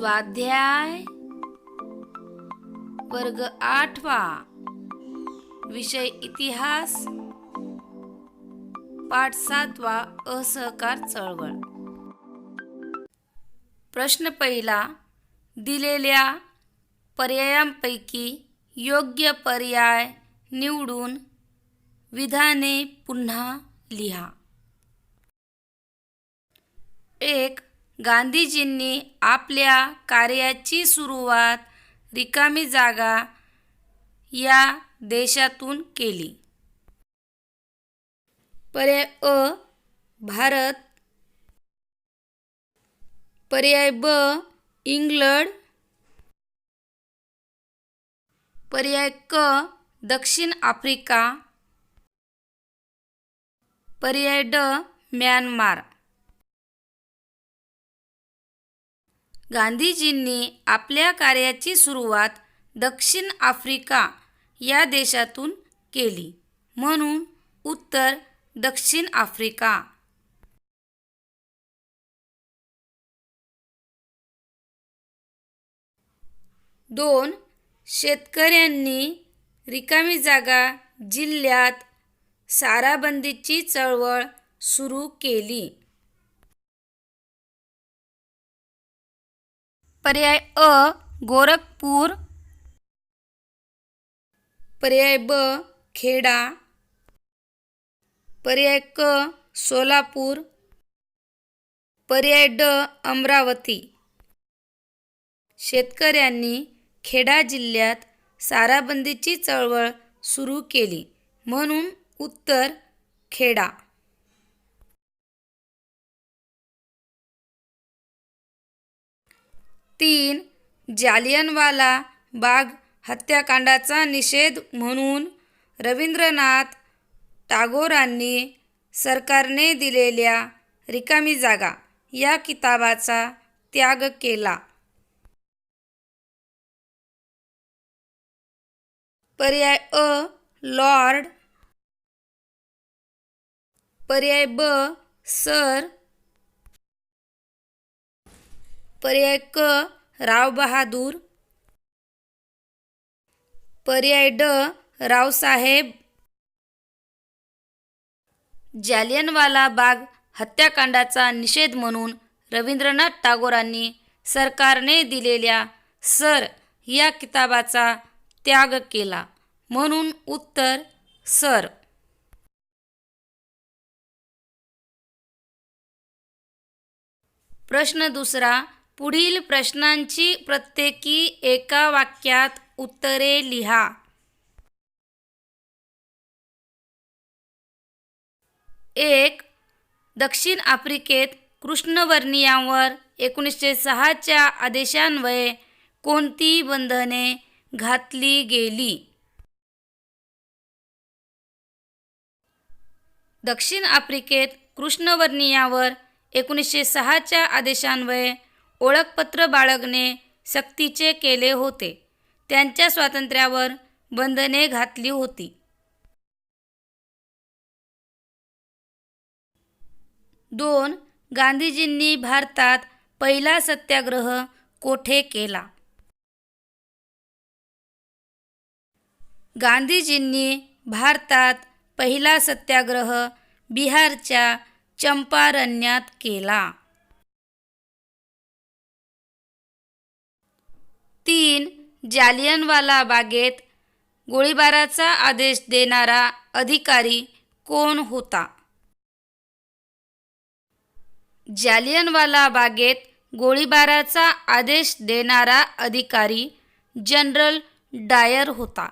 स्वाध्याय वर्ग 8वा विषय इतिहास पाठ 7वा असहकार चळवळ। प्रश्न पहिला, दिलेल्या पर्यायांपैकी योग्य पर्याय निवडून विधाने पुन्हा लिहा। 1. गांधीजींनी आपल्या कार्याची सुरुवात रिकामी जागा या देशातून केली। पर्याय अ, भारत। पर्याय ब, इंग्लंड। पर्याय क, दक्षिण आफ्रिका। पर्याय ड, म्यानमार। गांधीजींनी आपल्या कार्याची सुरुवात दक्षिण आफ्रिका या देशातून केली, म्हणून उत्तर दक्षिण आफ्रिका। 2. शेतकऱ्यांनी रिकामी जागा जिल्ह्यात साराबंदीची चळवळ सुरू केली। पर्याय अ, गोरखपूर। पर्याय ब, खेडा। पर्याय क, सोलापूर। पर्याय ड, अमरावती। शेतकऱ्यांनी खेडा जिल्ह्यात साराबंदीची चळवळ सुरू केली, म्हणून उत्तर खेडा। 3. जालियनवाला बाग हत्याकांडाचा निषेध म्हणून रवींद्रनाथ टागोरांनी सरकारने दिलेल्या रिकामी जागा या किताबाचा त्याग केला। पर्याय अ, लॉर्ड। पर्याय ब, सर। पर्याय क, राव बहादूर। पर्याय ड, रावसाहेब। जालियनवाला बाग हत्याकांडाचा निषेध म्हणून रवींद्रनाथ टागोरांनी सरकारने दिलेल्या सर या किताबाचा त्याग केला, म्हणून उत्तर सर। प्रश्न दुसरा, पुढील प्रश्नांची प्रत्येकी एका वाक्यात उत्तरे लिहा। 1. दक्षिण आफ्रिकेत कृष्णवर्णीयांवर 1906 च्या आदेशान्वये कोणती बंधने घातली गेली? दक्षिण आफ्रिकेत कृष्णवर्णीयांवर 1906 च्या आदेशान्वये ओळखपत्र बाळगणे सक्तीचे केले होते। त्यांच्या स्वातंत्र्यावर बंधने घातली होती। 2. गांधीजींनी भारतात पहिला सत्याग्रह कोठे केला? गांधीजींनी भारतात पहिला सत्याग्रह बिहारच्या चंपारण्यात केला। 3. जालियनवाला बागेत गोळीबाराचा आदेश देणारा अधिकारी कोण होता? जालियनवाला बागेत गोळीबाराचा आदेश देणारा अधिकारी जनरल डायर होता।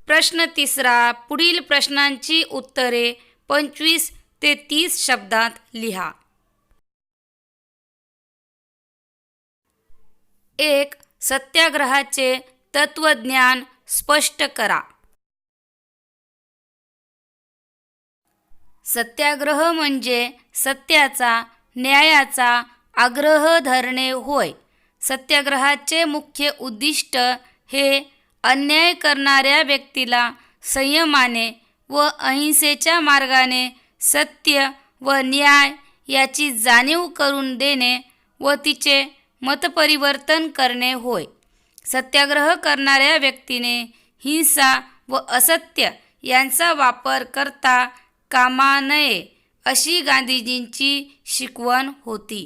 प्रश्न तिसरा, पुढील प्रश्नांची उत्तरे 25 ते 30 शब्दात लिहा। 1. सत्याग्रहाचे तत्वज्ञान स्पष्ट करा। सत्याग्रह म्हणजे सत्याचा, न्यायाचा आग्रह धरणे होय। सत्याग्रहाचे मुख्य उद्दिष्ट हे अन्याय करणाऱ्या व्यक्तीला संयमाने व अहिंसेच्या मार्गाने सत्य व न्याय याची जाणीव करून देणे व तिचे मतपरिवर्तन करणे होय. सत्याग्रह करणाऱ्या व्यक्तीने हिंसा व असत्य यांचा वापर करता कामा नये अशी गांधीजींची शिकवण होती.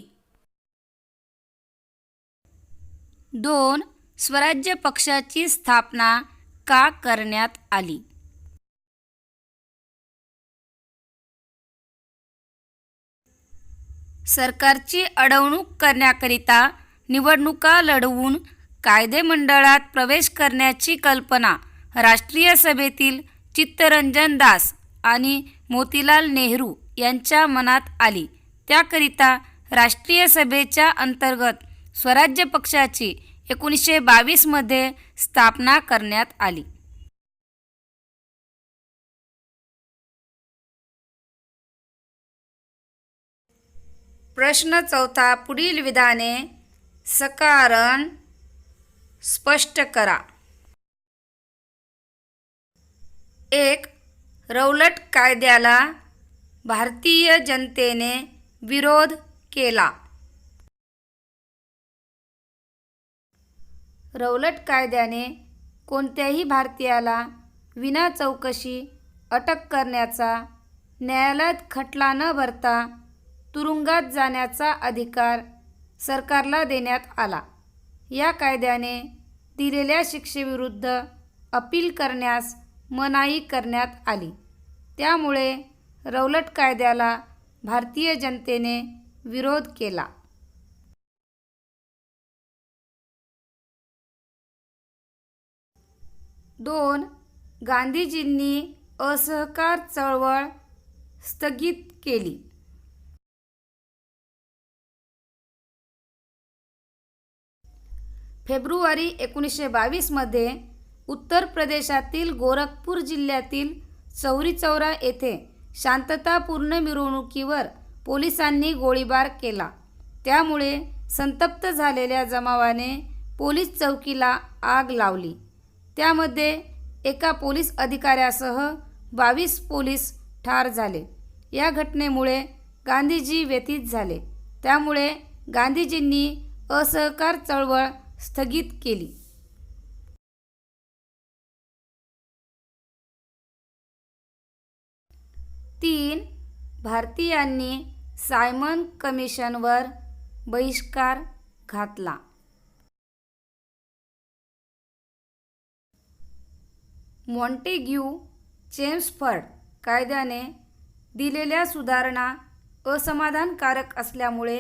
2. स्वराज्य पक्षाची स्थापना का करण्यात आली? सरकारची अडवणूक करण्याकरिता निवडणुका लढवून कायदेमंडळात प्रवेश करण्याची कल्पना राष्ट्रीय सभेतील चित्तरंजन दास आणि मोतीलाल नेहरू यांच्या मनात आली. त्याकरिता राष्ट्रीय सभेच्या अंतर्गत स्वराज्य पक्षाची 1922 मध्ये स्थापना करण्यात आली. प्रश्न 4. पुढील विधाने सकारण स्पष्ट करा. 1. रौलट कायद्याला भारतीय जनतेने विरोध केला. रौलट कायद्याने कोणत्याही भारतीयाला विना चौकशी अटक करण्याचा, न्यायालयात खटला न भरता तुरुंगात जाण्याचा अधिकार सरकारला देण्यात आला. या कायद्याने दिलेल्या शिक्षेविरुद्ध अपील करण्यास मनाई करण्यात आली. त्यामुळे रौलट कायद्याला भारतीय जनतेने विरोध केला. 2. गांधीजींनी असहकार चळवळ स्थगित केली. फेब्रुवारी 1922 मध्ये उत्तर प्रदेशातील गोरखपूर जिल्ह्यातील चौरी चौरा येथे शांततापूर्ण मिरवणुकीवर पोलिसांनी गोळीबार केला. त्यामुळे संतप्त झालेल्या जमावाने पोलीस चौकीला आग लावली. त्यामध्ये एका पोलीस अधिकाऱ्यासह 22 पोलीस ठार झाले. या घटनेमुळे गांधीजी व्यथित झाले. त्यामुळे गांधीजींनी असहकार चळवळ स्थगित केली. 3. भारतीयांनी सायमन कमिशनवर बहिष्कार घातला. मॉन्टेग्यू चेम्सफर्ड कायद्याने दिलेल्या सुधारणा असमाधानकारक असल्यामुळे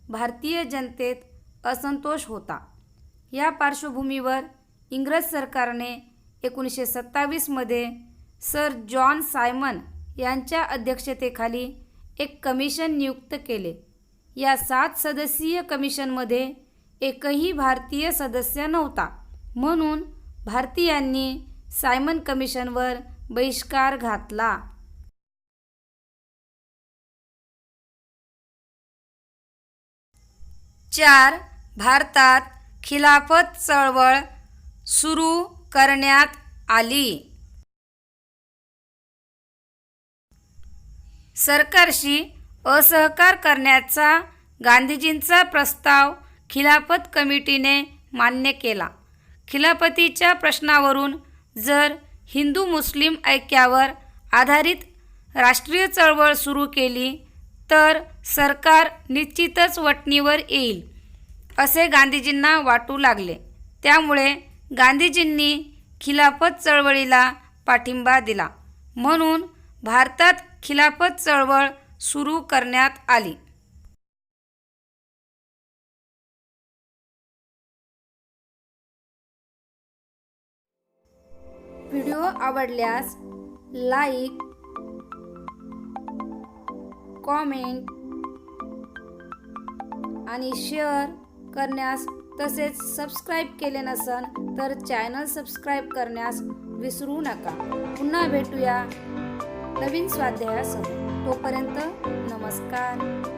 भारतीय जनतेत असंतोष होता. या पार्श्वभूमीवर इंग्रज सरकारने 1927 मध्ये सर जॉन सायमन यांच्या अध्यक्षतेखाली एक कमिशन नियुक्त केले. या 7 सदस्यीय कमिशनमध्ये एकही भारतीय सदस्य नव्हता. म्हणून भारतीयांनी सायमन कमिशनवर बहिष्कार घातला. 4. भारतात खिलाफत चळवळ सुरू करण्यात आली. सरकारशी असहकार करण्याचा गांधीजींचा प्रस्ताव खिलाफत कमिटीने मान्य केला. खिलाफतीच्या प्रश्नावरून जर हिंदू मुस्लिम ऐक्यावर आधारित राष्ट्रीय चळवळ सुरू केली तर सरकार निश्चितच वठणीवर येईल असे गांधीजींना वाटू लागले. त्यामुळे गांधीजींनी खिलाफत चळवळीला पाठिंबा दिला. म्हणून भारतात खिलाफत चळवळ सुरू करण्यात आली. व्हिडिओ आवडल्यास लाईक, कॉमेंट आणि शेअर करण्यास, तसेच सबस्क्राईब केले नसेल तर चॅनल सबस्क्राईब करण्यास विसरू नका. पुन्हा भेटूया नवीन स्वाध्यायासह. तोपर्यंत नमस्कार.